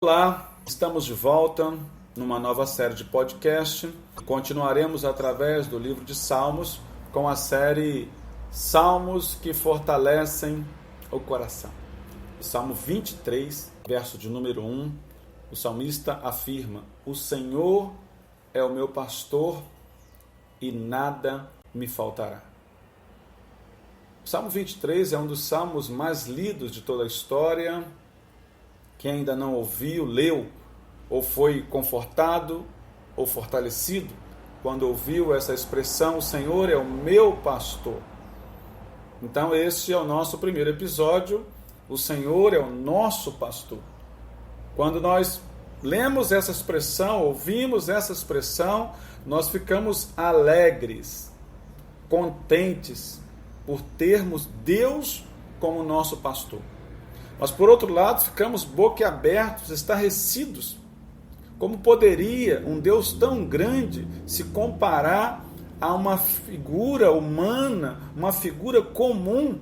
Olá, estamos de volta numa nova série de podcast. Continuaremos através do livro de Salmos com a série Salmos que fortalecem o coração. O Salmo 23, verso de número 1, o salmista afirma: O Senhor é o meu pastor e nada me faltará. O Salmo 23 é um dos salmos mais lidos de toda a história. Quem ainda não ouviu, leu, ou foi confortado ou fortalecido quando ouviu essa expressão, o Senhor é o meu pastor. Então este é o nosso primeiro episódio, o Senhor é o nosso pastor. Quando nós lemos essa expressão, ouvimos essa expressão, nós ficamos alegres, contentes por termos Deus como nosso pastor. Mas, por outro lado, ficamos boquiabertos, estarrecidos. Como poderia um Deus tão grande se comparar a uma figura humana, uma figura comum?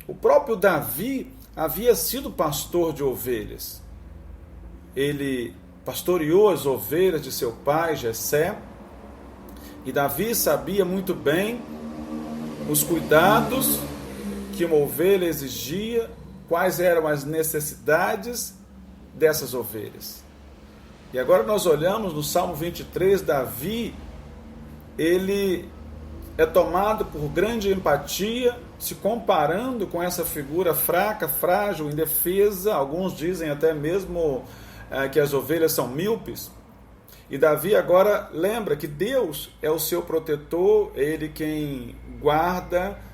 O próprio Davi havia sido pastor de ovelhas. Ele pastoreou as ovelhas de seu pai, Jessé, e Davi sabia muito bem os cuidados que uma ovelha exigia, quais eram as necessidades dessas ovelhas. E agora nós olhamos no Salmo 23, Davi, ele é tomado por grande empatia, se comparando com essa figura fraca, frágil, indefesa. Alguns dizem até mesmo que as ovelhas são míopes. E Davi agora lembra que Deus é o seu protetor, ele quem guarda,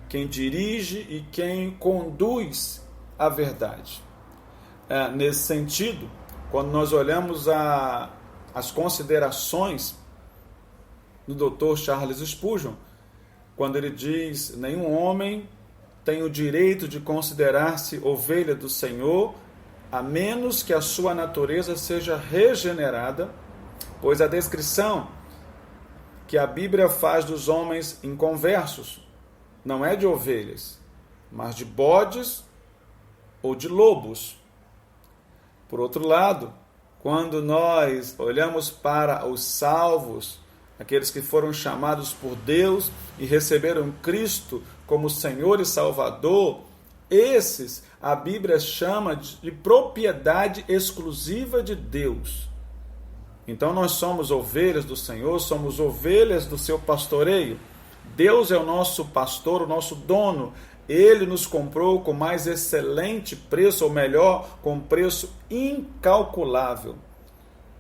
quem dirige e quem conduz a verdade. Nesse sentido, quando nós olhamos as considerações do Dr. Charles Spurgeon, quando ele diz: nenhum homem tem o direito de considerar-se ovelha do Senhor, a menos que a sua natureza seja regenerada, pois a descrição que a Bíblia faz dos homens inconversos não é de ovelhas, mas de bodes ou de lobos. Por outro lado, quando nós olhamos para os salvos, aqueles que foram chamados por Deus e receberam Cristo como Senhor e Salvador, esses a Bíblia chama de propriedade exclusiva de Deus. Então nós somos ovelhas do Senhor, somos ovelhas do seu pastoreio. Deus é o nosso pastor, o nosso dono. Ele nos comprou com mais excelente preço, ou melhor, com preço incalculável.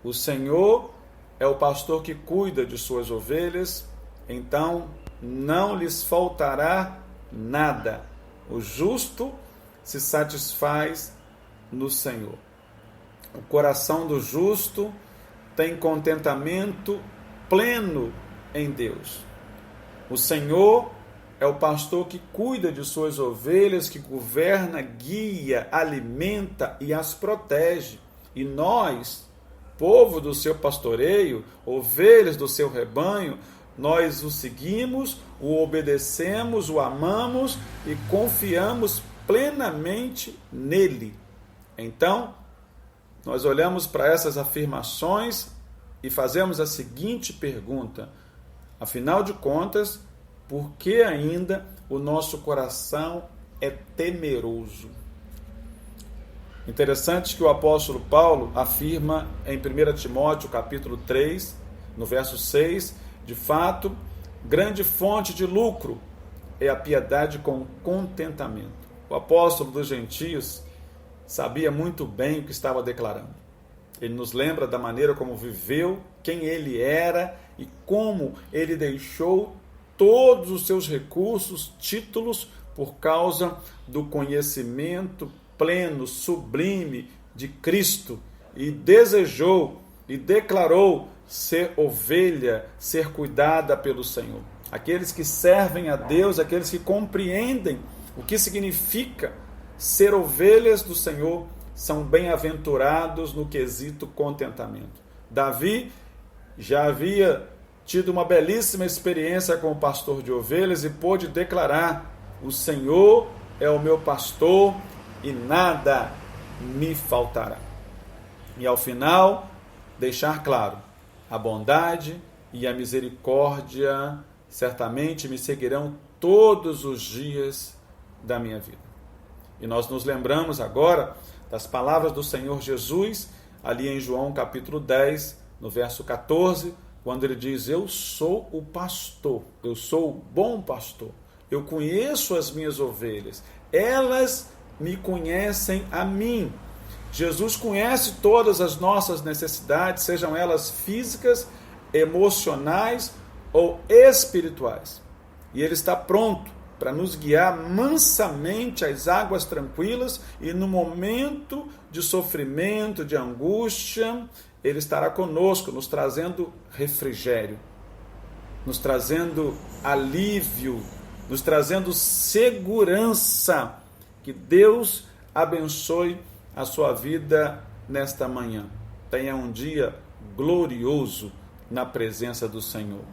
O Senhor é o pastor que cuida de suas ovelhas, então não lhes faltará nada. O justo se satisfaz no Senhor. O coração do justo tem contentamento pleno em Deus. O Senhor é o pastor que cuida de suas ovelhas, que governa, guia, alimenta e as protege. E nós, povo do seu pastoreio, ovelhas do seu rebanho, nós o seguimos, o obedecemos, o amamos e confiamos plenamente nele. Então, nós olhamos para essas afirmações e fazemos a seguinte pergunta: afinal de contas, por que ainda o nosso coração é temeroso? Interessante que o apóstolo Paulo afirma em 1 Timóteo capítulo 3, no verso 6, de fato, grande fonte de lucro é a piedade com contentamento. O apóstolo dos gentios sabia muito bem o que estava declarando. Ele nos lembra da maneira como viveu, quem ele era e como ele deixou todos os seus recursos, títulos, por causa do conhecimento pleno, sublime de Cristo, e desejou e declarou ser ovelha, ser cuidada pelo Senhor. Aqueles que servem a Deus, aqueles que compreendem o que significa ser ovelhas do Senhor, são bem-aventurados no quesito contentamento. Davi já havia tido uma belíssima experiência como pastor de ovelhas e pôde declarar: o Senhor é o meu pastor e nada me faltará. E ao final, deixar claro, a bondade e a misericórdia certamente me seguirão todos os dias da minha vida. E nós nos lembramos agora das palavras do Senhor Jesus, ali em João capítulo 10, no verso 14, quando ele diz: eu sou o pastor, eu sou o bom pastor, eu conheço as minhas ovelhas, elas me conhecem a mim. Jesus conhece todas as nossas necessidades, sejam elas físicas, emocionais ou espirituais. E Ele está pronto para nos guiar mansamente às águas tranquilas, e no momento de sofrimento, de angústia, Ele estará conosco, nos trazendo refrigério, nos trazendo alívio, nos trazendo segurança. Que Deus abençoe a sua vida nesta manhã. Tenha um dia glorioso na presença do Senhor.